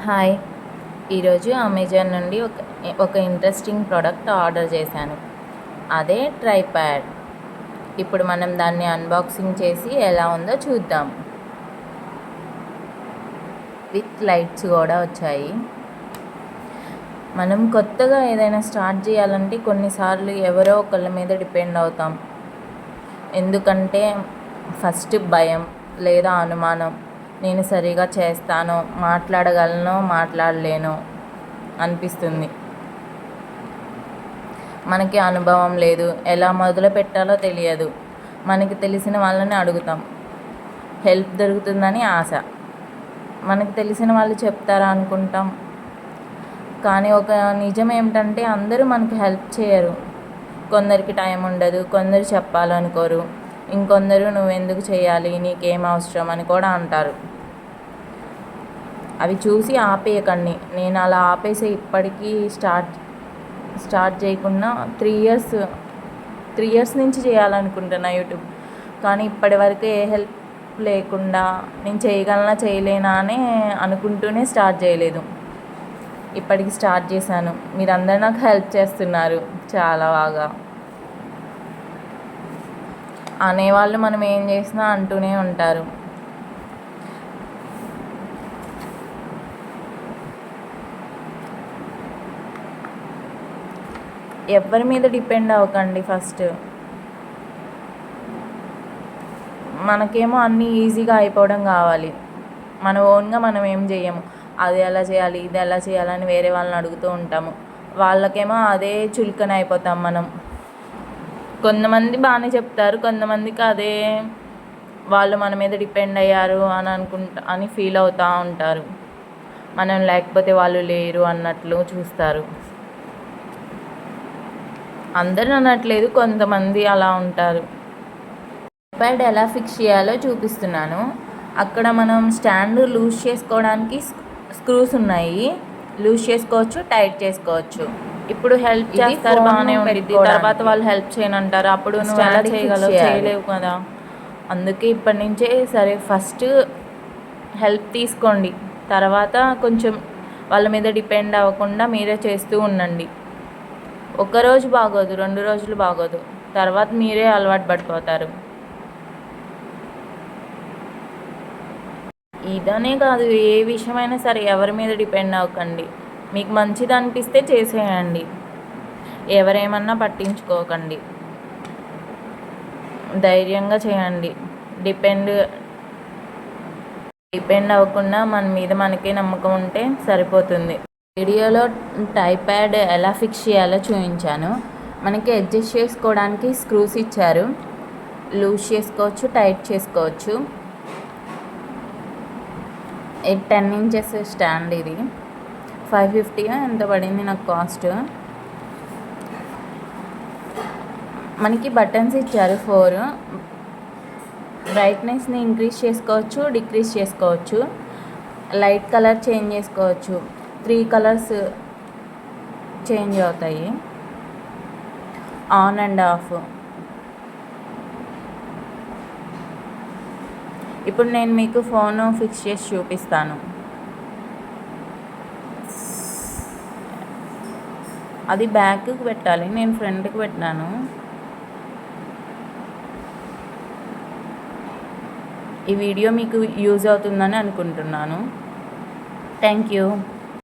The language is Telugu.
హాయ్. ఈరోజు అమెజాన్ నుండి ఒక ఇంట్రెస్టింగ్ ప్రోడక్ట్ ఆర్డర్ చేశాను. అదే ట్రైప్యాడ్. ఇప్పుడు మనం దాన్ని అన్బాక్సింగ్ చేసి ఎలా ఉందో చూద్దాం. విత్ లైట్స్ కూడా వచ్చాయి. మనం కొత్తగా ఏదైనా స్టార్ట్ చేయాలంటే కొన్నిసార్లు ఎవరో ఒకళ్ళ మీద డిపెండ్ అవుతాం. ఎందుకంటే ఫస్ట్ భయం లేదా అనుమానం, నేను సరిగా చేస్తానో, మాట్లాడగలనో మాట్లాడలేనో అనిపిస్తుంది. మనకి అనుభవం లేదు, ఎలా మొదలు పెట్టాలో తెలియదు. మనకి తెలిసిన వాళ్ళని అడుగుతాం, హెల్ప్ దొరుకుతుందని ఆశ. మనకు తెలిసిన వాళ్ళు చెప్తారా అనుకుంటాం. కానీ ఒక నిజం ఏమిటంటే అందరూ మనకు హెల్ప్ చేయరు. కొందరికి టైం ఉండదు, కొందరు చెప్పాలనుకోరు, ఇంకొందరు నువ్వెందుకు చేయాలి, నీకేం అవసరం అని కూడా అంటారు. అవి చూసి ఆపేయకండి. నేను అలా ఆపేసే ఇప్పటికీ స్టార్ట్ చేయకుండా 3 ఇయర్స్ నుంచి చేయాలనుకుంటున్నా యూట్యూబ్. కానీ ఇప్పటి వరకు ఏ హెల్ప్ లేకుండా నేను చేయగలనా చేయలేనా అని అనుకుంటూనే స్టార్ట్ చేయలేదు. ఇప్పటికి స్టార్ట్ చేశాను. మీరందరూ నాకు హెల్ప్ చేస్తున్నారు చాలా బాగా. అనేవాళ్ళు మనం ఏం చేసినా అంటూనే ఉంటారు. ఎవరి మీద డిపెండ్ అవ్వకండి. ఫస్ట్ మనకేమో అన్నీ ఈజీగా అయిపోవడం కావాలి. మన ఓన్గా మనం ఏం చేయము. అది ఎలా చేయాలి, ఇది ఎలా చేయాలని వేరే వాళ్ళని అడుగుతూ ఉంటాము. వాళ్ళకేమో అదే చులకన అయిపోతాం మనం. కొంతమంది బాగానే చెప్తారు, కొంతమందికి అదే వాళ్ళు మన మీద డిపెండ్ అయ్యారు అని ఫీల్ అవుతూ ఉంటారు. మనం లేకపోతే వాళ్ళు లేరు అన్నట్లు చూస్తారు. అందరూ అనట్లేదు, కొంతమంది అలా ఉంటారు. ట్రైప్యాడ్ ఎలా ఫిక్స్ చేయాలో చూపిస్తున్నాను. అక్కడ మనం స్టాండ్ లూజ్ చేసుకోవడానికి స్క్రూస్ ఉన్నాయి. లూజ్ చేసుకోవచ్చు, టైట్ చేసుకోవచ్చు. ఇప్పుడు హెల్ప్ చేస్తారు, బాగానే ఉంటుంది. తర్వాత వాళ్ళు హెల్ప్ చేయనంటారు. అప్పుడు నువ్వు ఎలా చేయగలవు? చేయలేవు కదా. అందుకే ఇప్పటి నుంచే సరే ఫస్ట్ హెల్ప్ తీసుకోండి. తర్వాత కొంచెం వాళ్ళ మీద డిపెండ్ అవ్వకుండా మీరే చేస్తూ ఉండండి. ఒక్కరోజు బాగోదు, 2 రోజులు బాగోదు, తర్వాత మీరే అలవాటు పడిపోతారు. ఇదనే కాదు, ఏ విషయమైనా సరే ఎవరి మీద డిపెండ్ అవ్వకండి. మీకు మంచిది అనిపిస్తే చేసేయండి, ఎవరేమన్నా పట్టించుకోకండి. ధైర్యంగా చేయండి. డిపెండ్ అవ్వకుండా మన మీద మనకే నమ్మకం ఉంటే సరిపోతుంది. వీడియోలో ట్రైప్యాడ్ ఎలా ఫిక్స్ చేయాలో చూపించాను. మనకి అడ్జస్ట్ చేసుకోవడానికి స్క్రూస్ ఇచ్చారు. లూజ్ చేసుకోవచ్చు, టైట్ చేసుకోవచ్చు. 10 ఇంచెస్ స్టాండ్. ఇది 550 ఎంత పడింది నాకు కాస్ట్. మనకి బటన్స్ ఇచ్చారు 4. బ్రైట్నెస్ని ఇంక్రీజ్ చేసుకోవచ్చు, డిక్రీజ్ చేసుకోవచ్చు. లైట్ కలర్ చేంజ్ చేసుకోవచ్చు. 3 కలర్స్ చేంజ్ అవుతాయి, ఆన్ అండ్ ఆఫ్. ఇప్పుడు నేను మీకు ఫోన్ ఫిక్స్ చేసి చూపిస్తాను. అది బ్యాక్కి పెట్టాలి, నేను ఫ్రంట్కి పెట్టినాను. ఈ వీడియో మీకు యూజ్ అవుతుందని అనుకుంటున్నాను. Thank you.